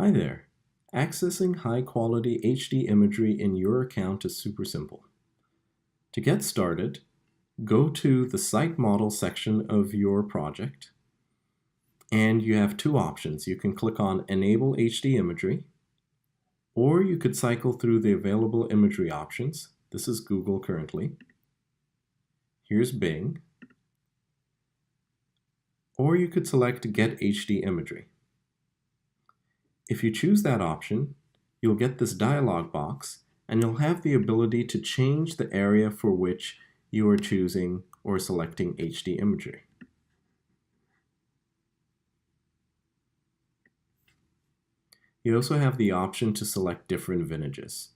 Hi there. Accessing high-quality HD imagery in your account is super simple. To get started, go to the Site Model section of your project, and you have two options. You can click on Enable HD Imagery, or you could cycle through the available imagery options. This is Google currently. Here's Bing. Or you could select Get HD Imagery. If you choose that option, you'll get this dialog box, and you'll have the ability to change the area for which you are choosing or selecting HD imagery. You also have the option to select different vintages.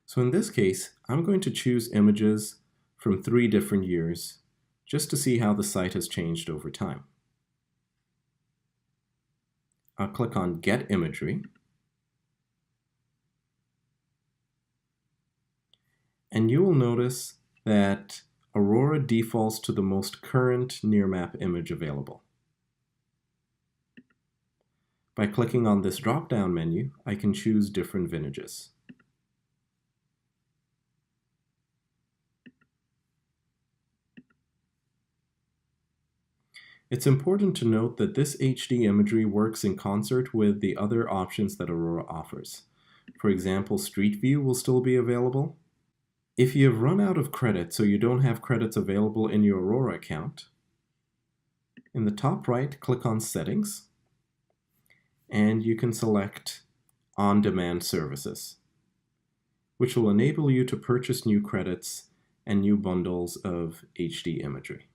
So in this case, I'm going to choose images from 3 different years just to see how the site has changed over time. I'll click on Get Imagery. And you will notice that Aurora defaults to the most current Nearmap image available. By clicking on this drop-down menu, I can choose different vintages. It's important to note that this HD imagery works in concert with the other options that Aurora offers. For example, Street View will still be available. If you have run out of credits, so you don't have credits available in your Aurora account, in the top right, click on Settings, and you can select On-Demand Services, which will enable you to purchase new credits and new bundles of HD imagery.